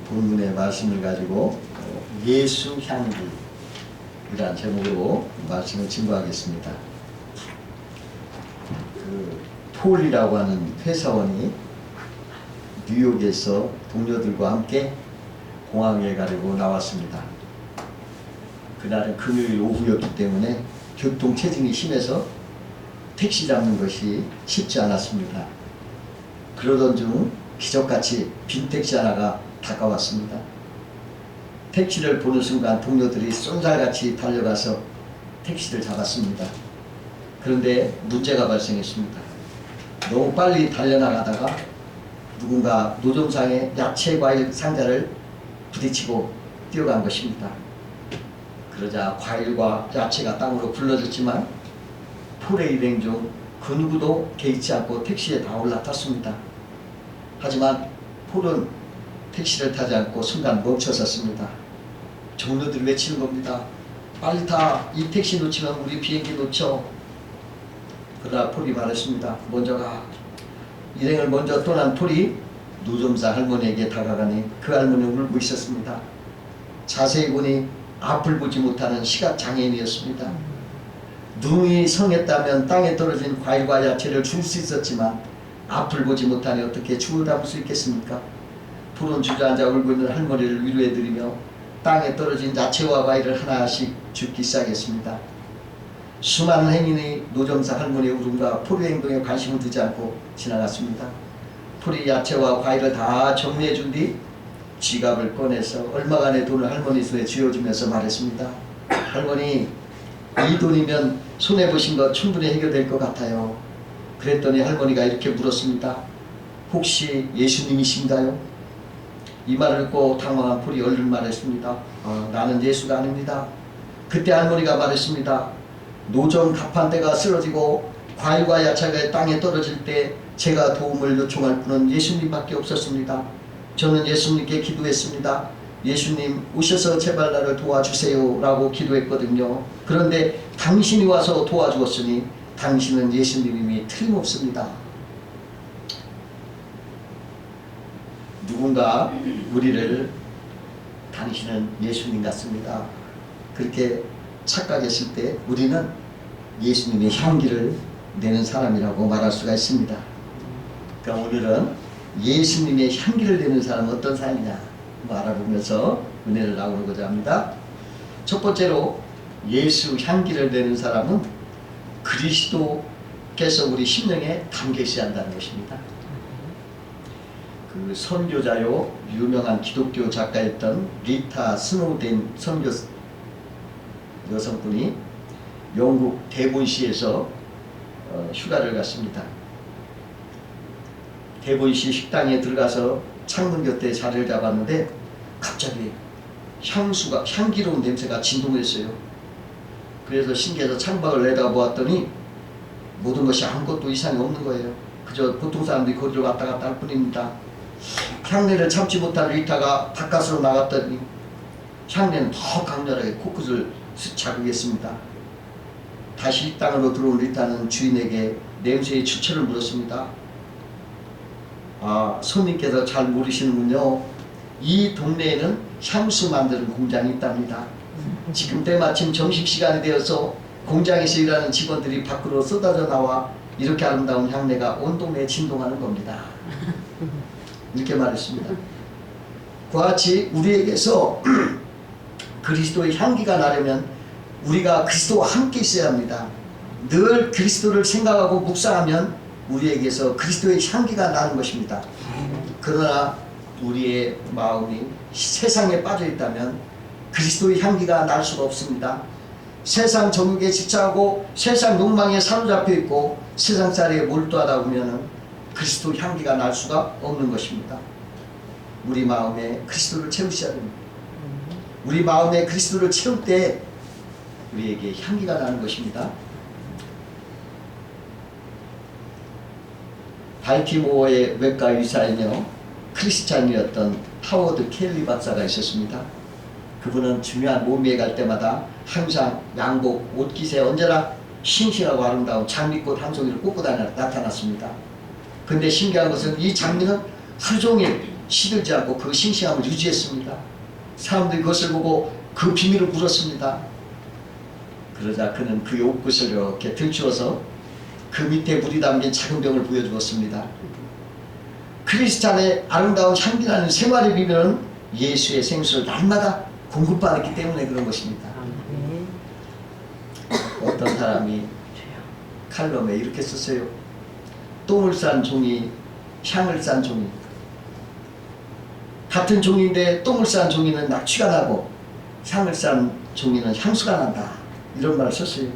본문의 말씀을 가지고 예수 향기이란 제목으로 말씀을 증거하겠습니다. 폴이라고 하는 회사원이 뉴욕에서 동료들과 함께 공항에 가려고 나왔습니다. 그날은 금요일 오후였기 때문에 교통 체증이 심해서 택시 잡는 것이 쉽지 않았습니다. 그러던 중 기적같이 빈 택시 하나가 다가왔습니다. 택시를 보는 순간 동료들이 쏜살같이 달려가서 택시를 잡았습니다. 그런데 문제가 발생했습니다. 너무 빨리 달려나가다가 누군가 노점상에 야채 과일 상자를 부딪히고 뛰어간 것입니다. 그러자 과일과 야채가 땅으로 굴러졌지만 폴의 일행 중 그 누구도 개의치 않고 택시에 다 올라탔습니다. 하지만 폴은 택시를 타지 않고 순간 멈춰섰습니다. 종료들이 외치는 겁니다. 빨리 타. 이 택시 놓치면 우리 비행기 놓쳐. 그러나 폴이 말했습니다. 먼저 가. 일행을 먼저 떠난 폴이 노점사 할머니에게 다가가니 그 할머니는 울고 있었습니다. 자세히 보니 앞을 보지 못하는 시각장애인이었습니다. 눈이 성했다면 땅에 떨어진 과일과 야채를 줄 수 있었지만 앞을 보지 못하니 어떻게 주워 담을 수 있겠습니까? 폴은 주저앉아 울고 있는 할머니를 위로해드리며 땅에 떨어진 야채와 과일을 하나씩 줍기 시작했습니다. 수많은 행인이 노점사 할머니의 울음과 폴의 행동에 관심을 두지 않고 지나갔습니다. 폴이 야채와 과일을 다 정리해 준 뒤 지갑을 꺼내서 얼마간의 돈을 할머니 손에 쥐어주면서 말했습니다. 할머니, 이 돈이면 손해보신 거 충분히 해결될 것 같아요. 그랬더니 할머니가 이렇게 물었습니다. 혹시 예수님이신가요? 이 말을 듣고 당황한 폴이 얼른 말했습니다. 나는 예수가 아닙니다. 그때 할머니가 말했습니다. 노점 가판대가 쓰러지고 과일과 야채가 땅에 떨어질 때 제가 도움을 요청할 분은 예수님밖에 없었습니다. 저는 예수님께 기도했습니다. 예수님 오셔서 제발 나를 도와주세요 라고 기도했거든요. 그런데 당신이 와서 도와주었으니 당신은 예수님이 틀림없습니다. 누군가 우리를 당신은 예수님 같습니다. 그렇게 착각했을 때 우리는 예수님의 향기를 내는 사람이라고 말할 수가 있습니다. 그러니까 오늘은 예수님의 향기를 내는 사람은 어떤 사람이냐 알아보면서 은혜를 나누고자 합니다. 첫 번째로 예수 향기를 내는 사람은 그리스도께서 우리 심령에 담겨 있어야 한다는 것입니다. 그 선교자요 유명한 기독교 작가였던 리타 스노덴 선교 여성분이 영국 대본시에서 휴가를 갔습니다. 대본시 식당에 들어가서 창문 곁에 자리를 잡았는데 갑자기 향기로운 냄새가 진동했어요. 그래서 신기해서 창밖을 내다보았더니 모든 것이 아무것도 이상이 없는 거예요. 그저 보통 사람들이 거기로 왔다 갔다 할 뿐입니다. 향내를 참지 못한 리타가 바깥으로 나갔더니 향내는 더 강렬하게 코끝을 자극했습니다. 다시 식당으로 들어온 리타는 주인에게 냄새의 출처를 물었습니다. 손님께서 잘 모르시는군요. 이 동네에는 향수 만드는 공장이 있답니다. 지금 때마침 점심시간이 되어서 공장에서 일하는 직원들이 밖으로 쏟아져 나와 이렇게 아름다운 향내가 온 동네에 진동하는 겁니다. 이렇게 말했습니다. 그와 같이 우리에게서 그리스도의 향기가 나려면 우리가 그리스도와 함께 있어야 합니다. 늘 그리스도를 생각하고 묵상하면 우리에게서 그리스도의 향기가 나는 것입니다. 그러나 우리의 마음이 세상에 빠져 있다면 그리스도의 향기가 날 수가 없습니다. 세상 정욕에 집착하고 세상 욕망에 사로잡혀 있고 세상살이에 몰두하다 보면 그리스도 향기가 날 수가 없는 것입니다. 우리 마음에 그리스도를 채우셔야 됩니다. 우리 마음에 그리스도를 채울 때 우리에게 향기가 나는 것입니다. 발티모어의 외과 의사이며 크리스찬이었던 하워드 켈리 박사가 있었습니다. 그분은 중요한 모임에 갈 때마다 항상 양복, 옷깃에 언제나 싱싱하고 아름다운 장미꽃 한 송이를 꽂고 나타났습니다. 근데 신기한 것은 이 장미는 하루 종일 시들지 않고 그 싱싱함을 유지했습니다. 사람들이 그것을 보고 그 비밀을 물었습니다. 그러자 그는 그 옷깃을 이렇게 들추어서 그 밑에 물이 담긴 작은 병을 보여주었습니다. 크리스찬의 아름다운 향기나는 생활의 비밀은 예수의 생수를 날마다 공급받았기 때문에 그런 것입니다. 어떤 사람이 칼럼에 이렇게 썼어요. 똥을 싼 종이, 향을 싼 종이. 같은 종인데 똥을 싼 종이는 낙취가 나고 향을 싼 종이는 향수가 난다. 이런 말을 썼어요.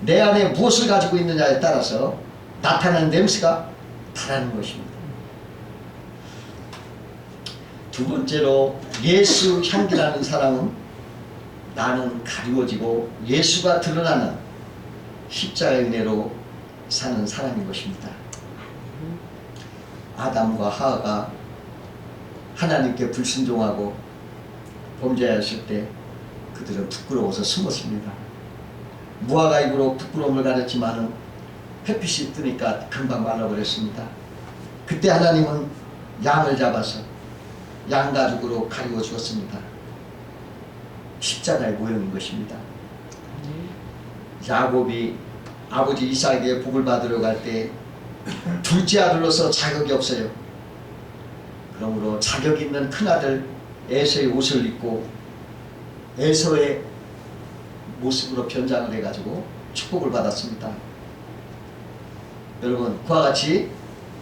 내 안에 무엇을 가지고 있느냐에 따라서 나타나는 냄새가 다르는 것입니다. 두 번째로 예수 향기라는 사람은 나는 가리워지고 예수가 드러나는 십자가의 은혜로 사는 사람인 것입니다. 아담과 하와가 하나님께 불순종하고 범죄하였을 때 그들은 부끄러워서 숨었습니다. 무화과 잎으로 부끄러움을 가렸지만은 햇빛이 뜨니까 금방 말라버렸습니다. 그때 하나님은 양을 잡아서 양가죽으로 가리워 주었습니다. 십자가의 모형인 것입니다. 야곱이 아버지 이삭에게 복을 받으러 갈 때 둘째 아들로서 자격이 없어요. 그러므로 자격 있는 큰아들 에서의 옷을 입고 에서의 모습으로 변장을 해가지고 축복을 받았습니다. 여러분, 그와 같이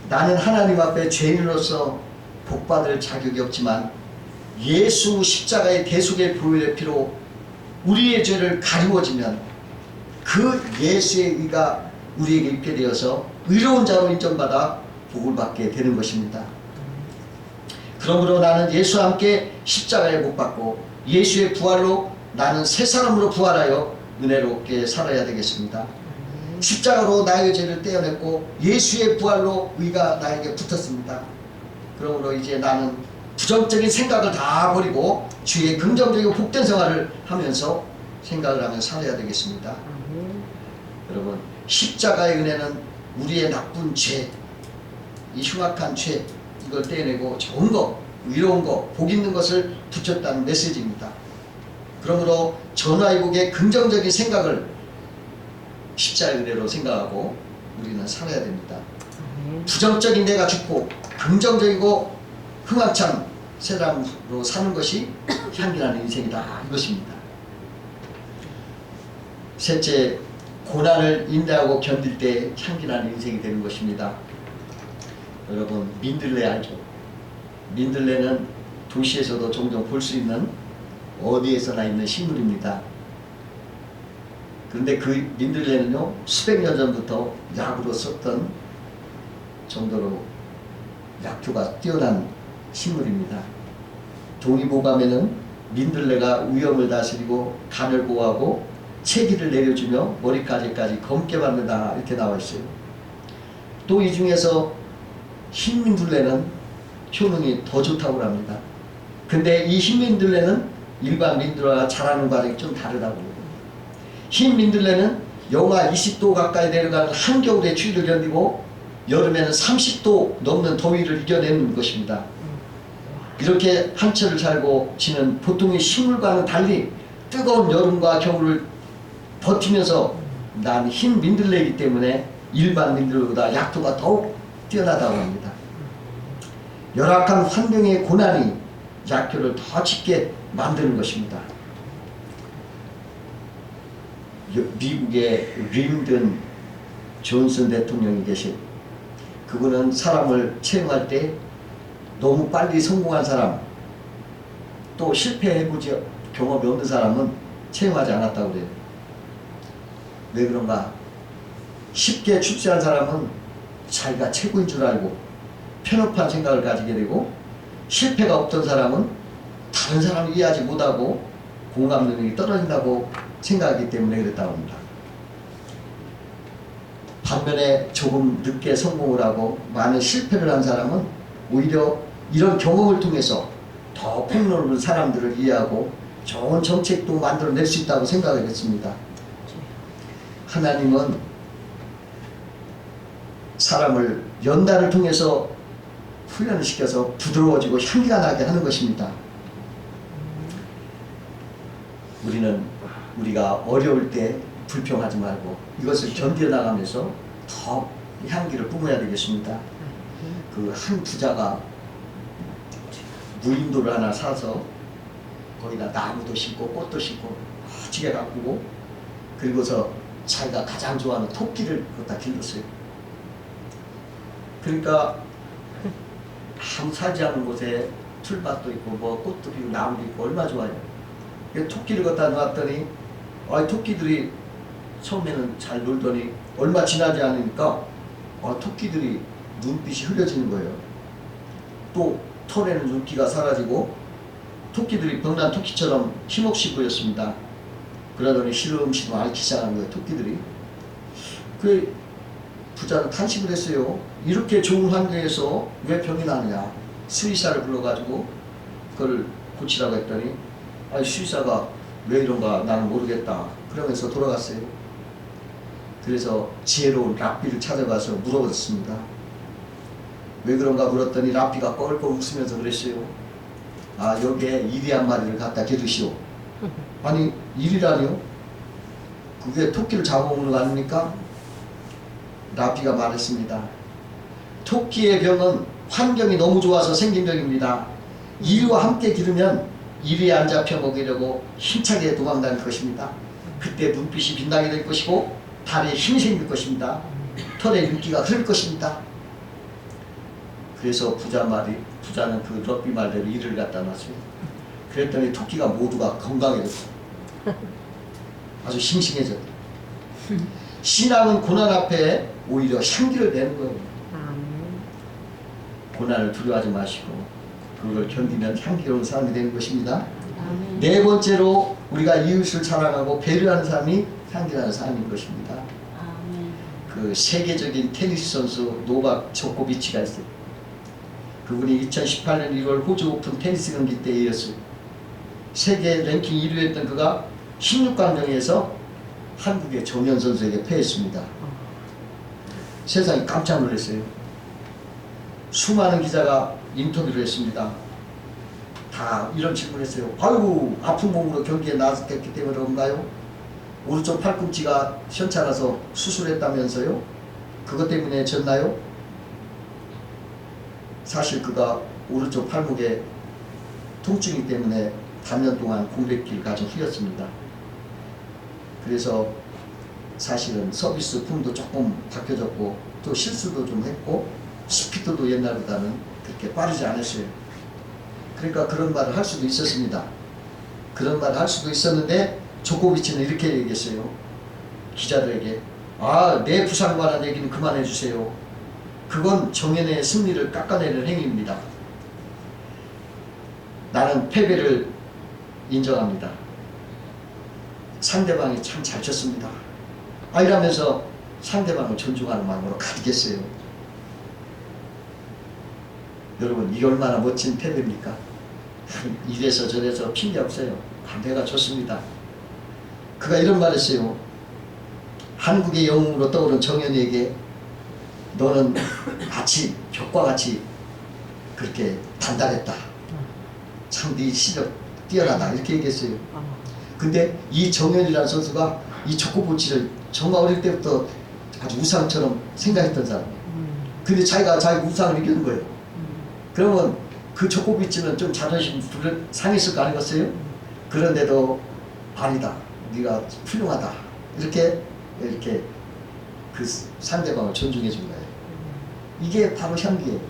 나는 하나님 앞에 죄인으로서 복받을 자격이 없지만 예수 십자가의 대속의 보혈의 피로 우리의 죄를 가리워지면 그 예수의 의가 우리에게 있게 되어서 의로운 자로 인정받아 복을 받게 되는 것입니다. 그러므로 나는 예수와 함께 십자가에 못 박고 예수의 부활로 나는 새 사람으로 부활하여 은혜롭게 살아야 되겠습니다. 십자가로 나의 죄를 떼어냈고 예수의 부활로 의가 나에게 붙었습니다. 그러므로 이제 나는 부정적인 생각을 다 버리고 주의 긍정적이고 복된 생활을 하면서 생각을 하며 살아야 되겠습니다. 여러분, 십자가의 은혜는 우리의 나쁜 죄, 이 흉악한 죄, 이걸 떼어내고 좋은 것, 위로운 것, 복 있는 것을 붙였다는 메시지입니다. 그러므로 전화위복의 긍정적인 생각을 십자가의 은혜로 생각하고 우리는 살아야 됩니다. 부정적인 내가 죽고 긍정적이고 흥황찬 세상으로 사는 것이 향기나는 인생이다, 이것입니다. 셋째, 고난을 인내하고 견딜 때 향기나는 인생이 되는 것입니다. 여러분, 민들레 알죠? 민들레는 도시에서도 종종 볼 수 있는 어디에서나 있는 식물입니다. 그런데 그 민들레는요, 수백 년 전부터 약으로 썼던 정도로 약효가 뛰어난 식물입니다. 동의보감에는 민들레가 위염을 다스리고 간을 보호하고 체기를 내려주며 머리까지까지 검게 받는다, 이렇게 나와 있어요. 또 이 중에서 흰 민들레는 효능이 더 좋다고 합니다. 근데 이 흰 민들레는 일반 민들레와 자라는 과정이 좀 다르다고 합니다. 흰 민들레는 영하 20도 가까이 내려가는 한겨울의 추위를 견디고 여름에는 30도 넘는 더위를 이겨내는 것입니다. 이렇게 한철을 살고 지는 보통의 식물과는 달리 뜨거운 여름과 겨울을 버티면서 난 흰 민들레이기 때문에 일반 민들레보다 약도가 더욱 뛰어나다고 합니다. 열악한 환경의 고난이 약효를 더 짙게 만드는 것입니다. 미국의 린든 존슨 대통령이 계신, 그분은 사람을 채용할 때 너무 빨리 성공한 사람, 또 실패해보지 경험이 없는 사람은 채용하지 않았다고 그래요. 왜 그런가? 쉽게 출세한 사람은 자기가 최고인 줄 알고 편협한 생각을 가지게 되고, 실패가 없던 사람은 다른 사람을 이해하지 못하고 공감 능력이 떨어진다고 생각하기 때문에 그랬다고 합니다. 반면에 조금 늦게 성공을 하고 많은 실패를 한 사람은 오히려 이런 경험을 통해서 더 폭넓은 사람들을 이해하고 좋은 정책도 만들어낼 수 있다고 생각을 했습니다. 하나님은 사람을 연단을 통해서 훈련을 시켜서 부드러워지고 향기가 나게 하는 것입니다. 우리가 어려울 때 불평하지 말고 이것을 견뎌나가면서 더 향기를 뿜어야 되겠습니다. 그 한 부자가 무인도를 하나 사서 거기다 나무도 심고 꽃도 심고 멋지게 가꾸고 그리고서 자기가 가장 좋아하는 토끼를 갖다 길렀어요. 그러니까 아무 살지 않은 곳에 풀밭도 있고 뭐 꽃도 피고 나무도 있고 얼마나 좋아요. 토끼를 갖다 놨더니 토끼들이 처음에는 잘 놀더니 얼마 지나지 않으니까 토끼들이 눈빛이 흐려지는 거예요. 또 털에는 윤기가 사라지고 토끼들이 병난 토끼처럼 힘없이 보였습니다. 그러더니 시름시름 앓기 시작하는 거예요. 토끼들이. 그 부자는 탄식을 했어요. 이렇게 좋은 환경에서 왜 병이 나느냐. 수의사를 불러가지고 그걸 고치라고 했더니 수의사가 왜 이런가 나는 모르겠다 그러면서 돌아갔어요. 그래서 지혜로운 랍비를 찾아가서 물어봤습니다. 왜 그런가 물었더니 랍비가 껄껄 웃으면서 그랬어요. 여기에 이리 한 마리를 갖다 기르시오. 아니 일이라니요? 그게 토끼를 잡아먹는 거 아닙니까? 랍비가 말했습니다. 토끼의 병은 환경이 너무 좋아서 생긴 병입니다. 이리와 함께 기르면 이리에 안 잡혀 먹이려고 힘차게 도망다닐 것입니다. 그때 눈빛이 빛나게 될 것이고 다리에 힘이 생길 것입니다. 털에 윤기가 흐를 것입니다. 그래서 부자는 그 럭비 말대로 이를 갖다 놨어요. 그랬더니 토끼가 모두가 건강해졌어요. 아주 싱싱해졌어요. 신앙은 고난 앞에 오히려 향기를 내는 거예요. 고난을 두려워하지 마시고 그걸 견디면 향기로운 사람이 되는 것입니다. 네 번째로 우리가 이웃을 사랑하고 배려하는 사람이 향기나는 사람인 것입니다. 그 세계적인 테니스 선수 노박 조코비치가 있어요. 그분이 2018년 1월 호주 오픈 테니스 경기 때 이었어요. 세계 랭킹 1위 했던 그가 16강전에서 한국의 정현 선수에게 패했습니다. 세상이 깜짝 놀랐어요. 수많은 기자가 인터뷰를 했습니다. 다 이런 질문을 했어요. 아이고 아픈 몸으로 경기에 나섰기 때문에 그런가요? 오른쪽 팔꿈치가 현찮아서 수술했다면서요? 그것 때문에 졌나요? 사실 그가 오른쪽 팔목에 통증이 때문에 반년 동안 공백기를 가진 후였습니다. 그래서 사실은 서비스 품도 조금 바뀌어졌고 또 실수도 좀 했고 스피드도 옛날보다는 그렇게 빠르지 않았어요. 그러니까 그런 말을 할 수도 있었습니다. 그런 말을 할 수도 있었는데 조코비치는 이렇게 얘기했어요. 기자들에게 내 부상 관한 얘기는 그만해 주세요. 그건 정현의 승리를 깎아내는 행위입니다. 나는 패배를 인정합니다. 상대방이 참 잘 쳤습니다. 이러면서 상대방을 존중하는 마음으로 가득했어요. 여러분 이게 얼마나 멋진 패배입니까? 이래서 저래서 핑계 없어요. 내가 좋습니다. 그가 이런 말 했어요. 한국의 영웅으로 떠오른 정현이에게 너는 마치 벽과 같이 그렇게 단단했다. 참 네 실력 뛰어나다. 이렇게 얘기했어요. 근데 이 정현이라는 선수가 이 조코비치를 정말 어릴 때부터 아주 우상처럼 생각했던 사람이에요. 근데 자기가 자기 우상을 이기는 거예요. 그러면 그 조코비치는 좀 자존심 상했을 거 아니겠어요? 그런데도 아니다. 네가 훌륭하다. 이렇게 그 상대방을 존중해 준 거예요. 이게 바로 향기예요.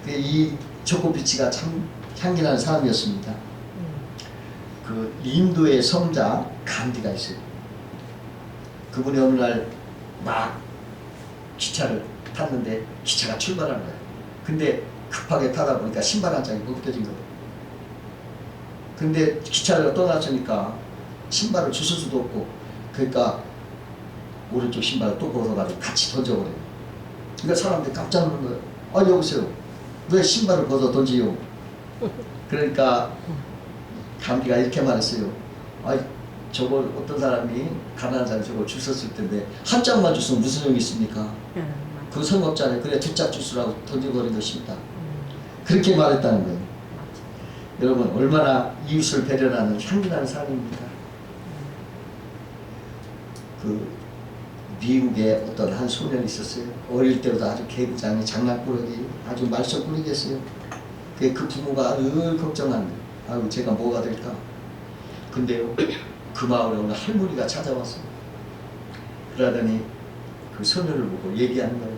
이 조코비치가 참 향기나는 사람이었습니다. 그 인도의 성자 간디가 있어요. 그분이 어느 날 막 기차를 탔는데 기차가 출발하는 거예요. 근데 급하게 타다 보니까 신발 한 짝이 벗겨진 거예요. 근데 기차를 떠났으니까 신발을 주실 수도 없고 그러니까 오른쪽 신발을 또 벗어가지고 같이 던져버려요. 그러니까 사람들이 깜짝 놀란 거예요. 여보세요. 왜 신발을 벗어 던지요? 그러니까 간디가 이렇게 말했어요. 저걸 어떤 사람이 가난한 사람이 저걸 주셨을 텐데 한 짝만 줬으면 무슨 용이 있습니까? 그 성업자는 그래 두짝 주스라고 던져버린 것입니다. 그렇게 말했다는 거예요. 여러분 얼마나 이웃을 배려하는 향기나는 사람입니다. 그 미국에 어떤 한 소년이 있었어요. 어릴 때부터 아주 개구장이 장난꾸러기 아주 말썽꾸러기였어요. 그 부모가 늘 걱정하는 거예요. 아유 제가 뭐가 될까. 근데요 그 마을에 오늘 할머니가 찾아왔어요. 그러더니 그 소년을 보고 얘기하는 거예요.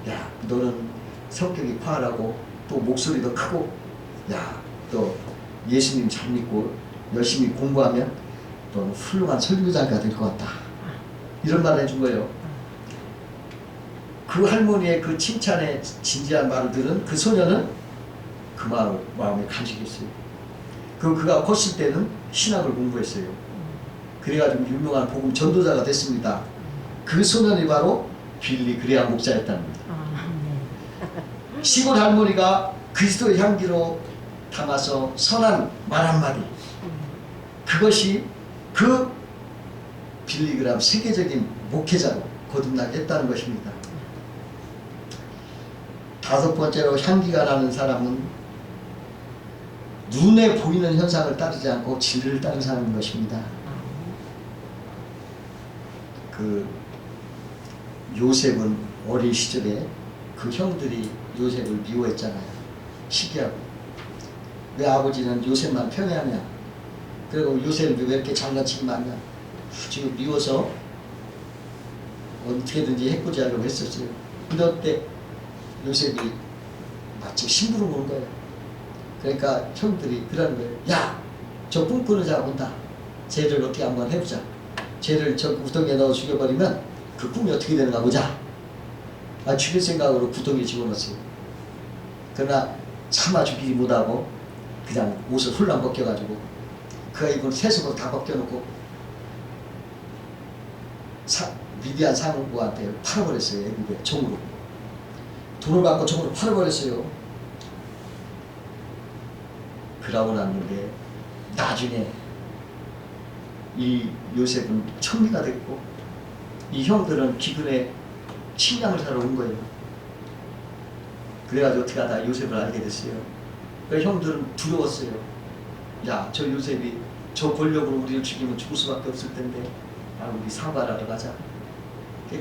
야 너는 성격이 활하고 또 목소리도 크고 야 또 예수님 잘 믿고 열심히 공부하면 너는 훌륭한 설교자가 될 것 같다. 이런 말을 해준 거예요. 그 할머니의 그 칭찬에 진지한 말을 들은 그 소년은 그 마음에 간직이 있어요. 그가 컸을 때는 신학을 공부했어요. 그래가지고 유명한 복음 전도자가 됐습니다. 그 소년이 바로 빌리 그레이엄 목사였다는 겁니다. 시골 할머니가 그리스도의 향기로 담아서 선한 말 한마디, 그것이 그 빌리 그레이엄 세계적인 목회자로 거듭나게 했다는 것입니다. 다섯 번째로 향기가 나는 사람은 눈에 보이는 현상을 따르지 않고 진리를 따르는 사람인 것입니다. 그 요셉은 어린 시절에 그 형들이 요셉을 미워했잖아요. 시기하고. 왜 아버지는 요셉만 편애하냐. 그리고 요셉을 왜 이렇게 장난치기 많냐. 지금 미워서 어떻게든지 해코지하려고 했었어요. 그때 요셉이 마치 심부름 온 거예요. 그러니까 형들이 그러는 거예요. 야! 저 꿈꾸는 자가 온다. 쟤를 어떻게 한번 해보자. 쟤를 저 구덩이에 넣어 죽여버리면 그 꿈이 어떻게 되는가 보자. 죽일 생각으로 구덩이에 집어넣었어요. 그러나 차마 죽이지 못하고 그냥 옷을 훌랑 벗겨가지고 그가 입은 세속을 다 벗겨놓고 미디안 상부한테 팔아버렸어요. 애국에 종으로. 돈을 받고 종으로 팔아버렸어요. 그러고 났는데 나중에 이 요셉은 청리가 됐고 이 형들은 기근에 식량을 사러 온 거예요. 그래가지고 어떻게 하다 요셉을 알게 됐어요. 그 형들은 두려웠어요. 야, 저 요셉이 저 권력으로 우리를 죽이면 죽을 수밖에 없을 텐데 우리 사과를 하러 가자.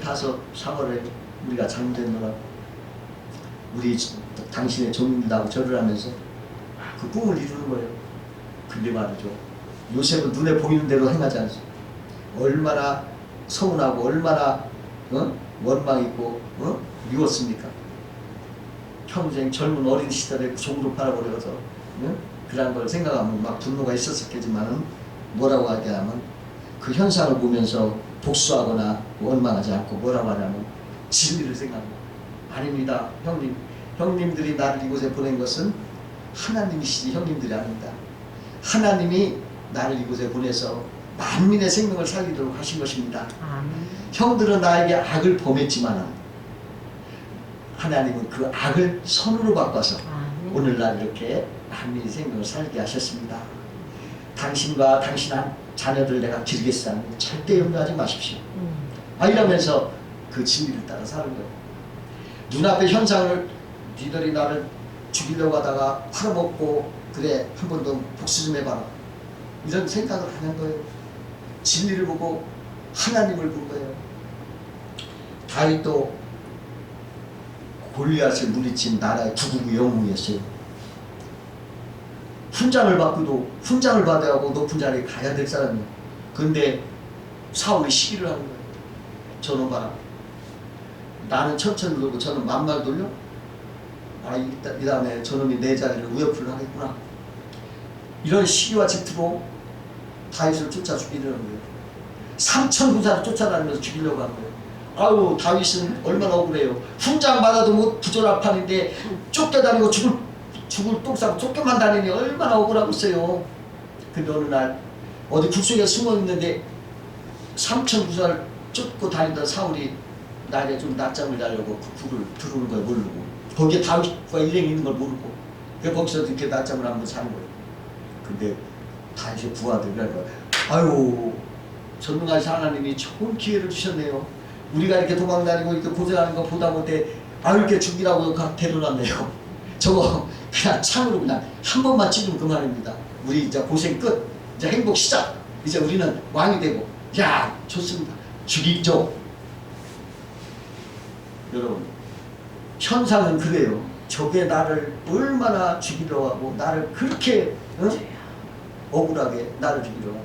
가서 사과를 우리가 잘못했노라. 우리 당신의 종이라고 절을 하면서 그 꿈을 이루는 거예요. 근데 말이죠. 요셉은 눈에 보이는 대로 행하지 않습니다. 얼마나 서운하고 얼마나 원망 있고 미웠습니까? 평생 젊은 어린 시절에 종으로 팔아버려서 그런 걸 생각하면 막 분노가 있었겠지만은 뭐라고 하냐면 그 현상을 보면서 복수하거나 원망하지 않고 뭐라고 하냐면 진리를 생각합니다. 아닙니다. 형님들이 나를 이곳에 보낸 것은 하나님이시지 형님들이 아닙니다. 하나님이 나를 이곳에 보내서 만민의 생명을 살리도록 하신 것입니다. 형들은 나에게 악을 범했지만 하나님은 그 악을 선으로 바꿔서 오늘날 이렇게 만민의 생명을 살게 하셨습니다. 당신과 당신한 자녀들 내가 기르겠사니 절대 염려하지 마십시오. 이러면서 그 진리를 따라 사는 거예요. 눈앞의 현상을 니들이 나를 죽이려고 하다가 팔아먹고 그래 한 번 더 복수 좀 해봐라. 이런 생각을 하는 거예요. 진리를 보고 하나님을 본 거예요. 다윗도 골리앗을 물리친 나라의 구국의 영웅이었어요. 훈장을 받고도 훈장을 받아야 하고 높은 자리에 가야 될 사람이에요. 그런데 사울이 시기를 하는 거예요. 저놈 봐라. 나는 천천히 돌고 저는 만말 돌려? 이 다음에 저놈이 내 자리를 우여풀을 하겠구나. 이런 시기와 질투로 다윗을 쫓아 죽이려는 거예요. 3,000군사를 쫓아다니면서 죽이려고 한 거예요. 아유 다윗은 얼마나 억울해요. 훈장 받아도 뭐 부조할 판인데 쫓겨다니고 죽을 똥 싸고 쫓겨만 다니니 얼마나 억울하고 있어요. 근데 어느 날 어디 굴속에 숨어 있는데 3,000군사를 쫓고 다니던 사울이 낮에 좀 낮잠을 자려고 그 굴을 들어오는 걸 모르고 거기에 다윗과 일행이 있는 걸 모르고 거기서 이렇게 낮잠을 한번 자는 거예요. 근데 다윗의 부하들이 그런 거예요. 아유 전능하신 하나님이 좋은 기회를 주셨네요. 우리가 이렇게 도망다니고 이렇게 고생하는 거 보다 못해 이렇게 죽이라고 데려놨네요. 저거 그냥 참으로 그냥 한 번만 찍으면 그만입니다. 우리 이제 고생 끝. 이제 행복 시작. 이제 우리는 왕이 되고. 야, 좋습니다. 죽이죠. 여러분, 현상은 그래요. 저게 나를 얼마나 죽이려 하고 나를 그렇게 억울하게 나를 죽이려 하고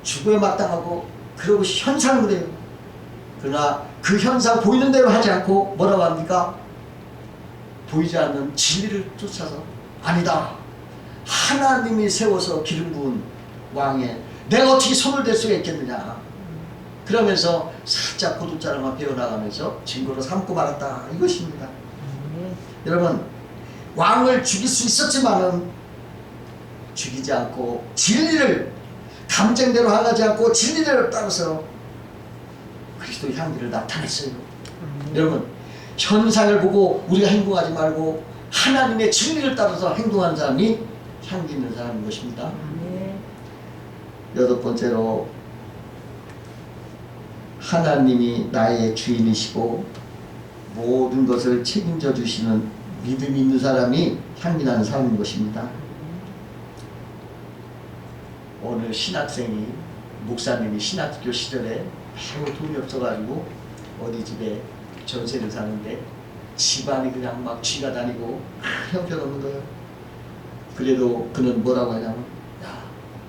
죽음에 마땅하고 그러고 현상은 그래요. 그러나 그 현상 보이는 대로 하지 않고 뭐라고 합니까? 보이지 않는 진리를 쫓아서 아니다. 하나님이 세워서 기름 부은 왕에 내가 어떻게 손을 댈 수가 있겠느냐. 그러면서 살짝 고두자랑만 배워나가면서 증거로 삼고 말았다. 이것입니다. 여러분, 왕을 죽일 수 있었지만은 죽이지 않고 진리를 감정대로 하지 않고 진리를 따라서 그리스도의 향기를 나타냈어요. 여러분, 현상을 보고 우리가 행동하지 말고 하나님의 진리를 따라서 행동하는 사람이 향기 있는 사람인 것입니다. 여덟 번째로, 하나님이 나의 주인이시고 모든 것을 책임져 주시는 믿음이 있는 사람이 향기나는 사람인 것입니다. 어느 신학생이, 목사님이 신학교 시절에 매우 돈이 없어가지고 어디 집에 전세를 사는데 집안이 그냥 막 쥐가 다니고 형편없는 거예요. 그래도 그는 뭐라고 하냐면, 야,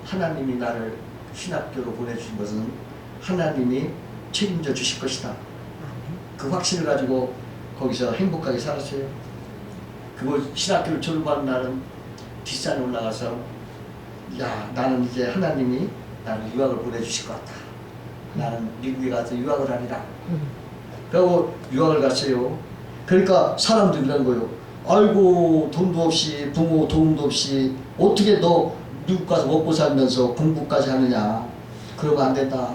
하나님이 나를 신학교로 보내주신 것은 하나님이 책임져 주실 것이다. 그 확신을 가지고 거기서 행복하게 살았어요. 그걸 신학교를 졸업하는 날은 뒷산에 올라가서, 야, 나는 이제 하나님이 나를 유학을 보내주실 것 같다. 나는 미국에 가서 유학을 하리라. 그리고 유학을 갔어요. 그러니까 사람들이 그런 거예요. 아이고, 돈도 없이 부모 도움도 없이 어떻게 너 미국 가서 먹고 살면서 공부까지 하느냐. 그러면 안 된다.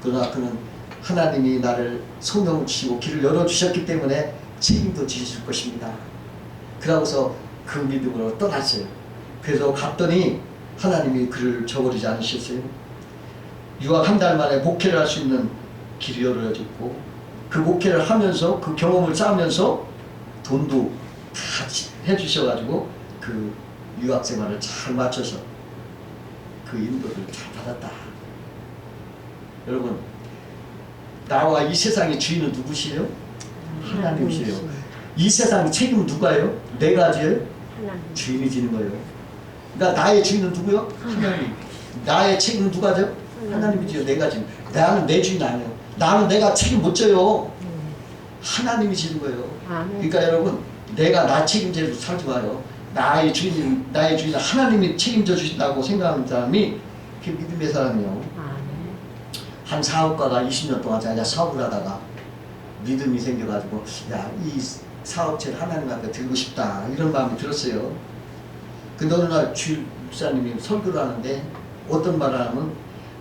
그러나 그는 하나님이 나를 소명을 주시고 길을 열어주셨기 때문에 책임도 지실 것입니다. 그러고서 그 믿음으로 떠났어요. 그래서 갔더니 하나님이 그를 저버리지 않으셨어요. 유학 한 달 만에 목회를 할 수 있는 길이 열어졌고, 그 목회를 하면서 그 경험을 쌓으면서 돈도 같이 해주셔가지고 그 유학 생활을 잘 맞춰서 그 인도를 잘 받았다. 여러분, 나와 이 세상의 주인은 누구시에요? 하나님이세요. 이 세상의 책임은 누가요? 내가 질 주인이 지는 거예요. 그러니까 나의 주인은 누구요? 하나님. 나의 책임은 누가 져? 하나님이 지요. 내가 지요. 나는 내 주인 아니에요. 나는 내가 책임 못 져요. 하나님이 지는 거예요. 그러니까 여러분, 내가 나 책임져서 살지 마요. 나의 주인은 하나님이 책임져 주신다고 생각하는 사람이 그게 믿음의 사람이에요. 한 사업가가 20년 동안 자기가 사업을 하다가 믿음이 생겨가지고, 야, 이 사업체를 하나님 앞에 들고 싶다, 이런 마음이 들었어요. 근데 어느 날 주일 목사님이 설교를 하는데 어떤 말을 하면,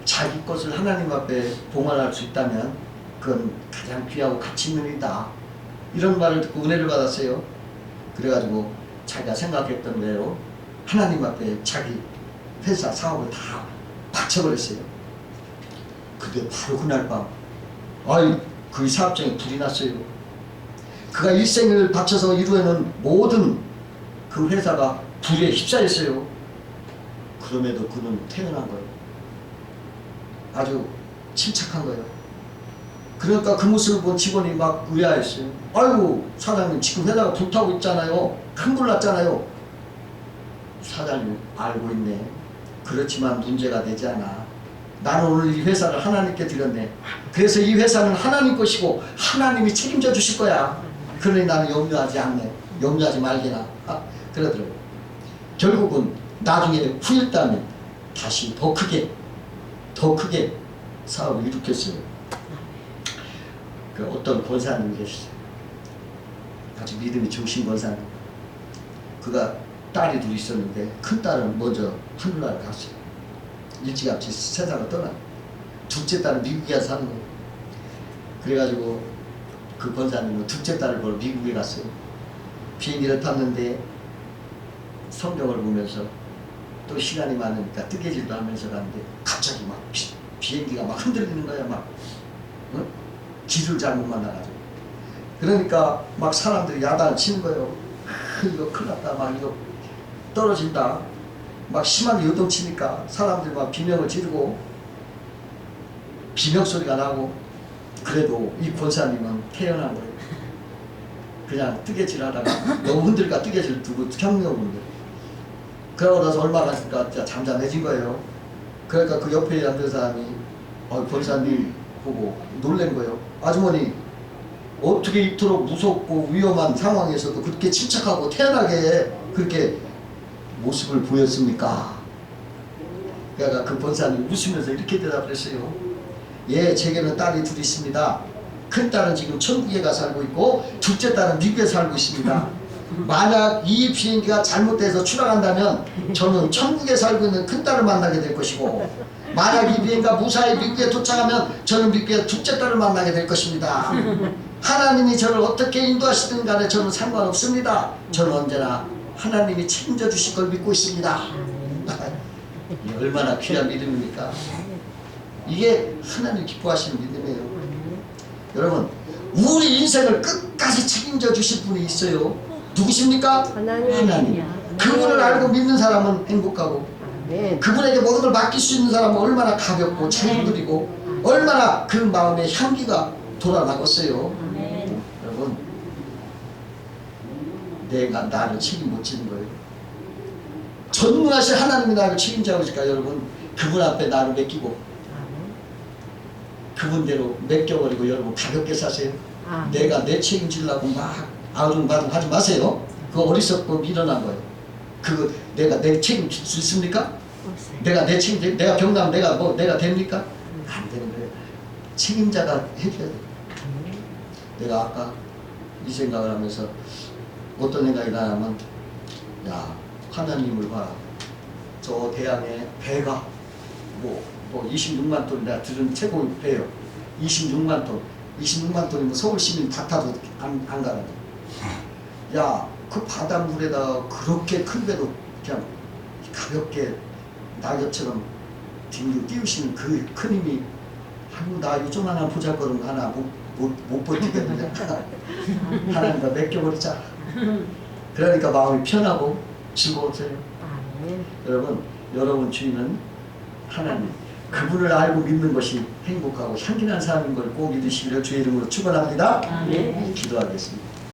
자기 것을 하나님 앞에 봉헌할 수 있다면 그건 가장 귀하고 가치 있는 일이다, 이런 말을 듣고 은혜를 받았어요. 그래가지고 자기가 생각했던 대로 하나님 앞에 자기 회사 사업을 다 바쳐버렸어요. 근데 바로 그날 밤, 그 사업장에 불이 났어요. 그가 일생을 바쳐서 이루어낸 모든 그 회사가 불에 휩싸였어요. 그럼에도 그는 태어난 거예요. 아주 침착한 거예요. 그러니까 그 모습을 본 직원이 막 의아했어요. 아이고, 사장님, 지금 회사가 불타고 있잖아요. 큰 불 났잖아요. 사장님, 알고 있네. 그렇지만 문제가 되지 않아. 나는 오늘 이 회사를 하나님께 드렸네. 그래서 이 회사는 하나님 것이고 하나님이 책임져 주실 거야. 그러니 나는 염려하지 않네. 염려하지 말게나. 그러더라고요. 결국은 나중에 후일담에 다시 더 크게 사업을 일으켰어요. 그 어떤 권사님이 계시죠. 아주 믿음이 좋으신 권사님. 그가 딸이 둘이 있었는데 큰 딸은 먼저 하늘나라에 갔어요. 일찌감치 세상을 떠나. 둘째 딸은 미국에 가서 사는 거예요. 그래가지고 그 권사님은 둘째 딸을 보러 미국에 갔어요. 비행기를 탔는데 성경을 보면서 또 시간이 많으니까 뜨개질도 하면서 가는데 갑자기 막 비행기가 막 흔들리는 거야. 막 길을 잘못 만나가지고. 그러니까 막 사람들이 야단을 치는 거예요. 이거 큰일 났다, 막 이거 떨어진다, 막 심하게 요동치니까 사람들이 막 비명을 지르고 비명 소리가 나고. 그래도 이 권사님은 태어난 거예요. 그냥 뜨개질 하다가 너무 흔들까 뜨개질 두고 경력을. 그러고 나서 얼마가 있으니까 잠잠해진 거예요. 그러니까 그 옆에 앉은 사람이 권사님 보고 놀란 거예요. 아주머니 어떻게 이토록 무섭고 위험한 상황에서도 그렇게 침착하고 태연하게 그렇게 모습을 보였습니까? 그러니까 그 권사님 웃으면서 이렇게 대답을 했어요. 예, 제게는 딸이 둘 있습니다. 큰 딸은 지금 천국에 가 살고 있고 둘째 딸은 미국에 살고 있습니다. 만약 이 비행기가 잘못돼서 추락한다면 저는 천국에 살고 있는 큰 딸을 만나게 될 것이고, 만약 이 비행기가 무사히 미국에 도착하면 저는 미국의 둘째 딸을 만나게 될 것입니다. 하나님이 저를 어떻게 인도하시든 간에 저는 상관없습니다. 저는 언제나 하나님이 책임져 주실 걸 믿고 있습니다. 얼마나 귀한 믿음입니까? 이게 하나님 기뻐하시는 믿음이에요. 여러분, 우리 인생을 끝까지 책임져 주실 분이 있어요. 누구십니까? 하나님. 그분을 알고 믿는 사람은 행복하고, 그분에게 모든 걸 맡길 수 있는 사람은 얼마나 가볍고 자유들이고 얼마나 그 마음에 향기가 돌아나겠어요. 여러분, 내가 나를 책임 못 지는 거예요. 전능하신 하나님이 나를 책임져 주실까? 여러분, 그분 앞에 나를 맡기고 그분대로 맡겨버리고 여러분 가볍게 사세요. 내가 내 책임지려고 막 아웅바웅 하지 마세요. 그거 어리석고 미련한 거예요. 그거 내가 내 책임질 수 있습니까? 내가 내 책임, 내가 병나면 내가 됩니까? 안 되는 거예요. 책임자가 해줘야 돼요. 내가 아까 이 생각을 하면서 어떤 생각이 나냐면, 야, 하나님을 봐라. 저 대양에 배가 뭐 26만 톤, 내가 들은 최고 배요. 26만 톤. 26만 톤이면 서울 시민 다 타도 안 가는. 야, 그 바닷물에다 그렇게 큰 배도 그냥 가볍게 낙엽처럼 뒹굴 띄우시는 그 큰 힘이, 아이고 나 요즘하나 보잘것없는 하나 못 버티겠는데 하나님과 맡겨버리자. 그러니까 마음이 편하고 즐거워져요. 여러분 주인은 하나님, 그분을 알고 믿는 것이 행복하고 향기난 삶인 걸 꼭 믿으시기를 주의 이름으로 축원합니다. 기도하겠습니다.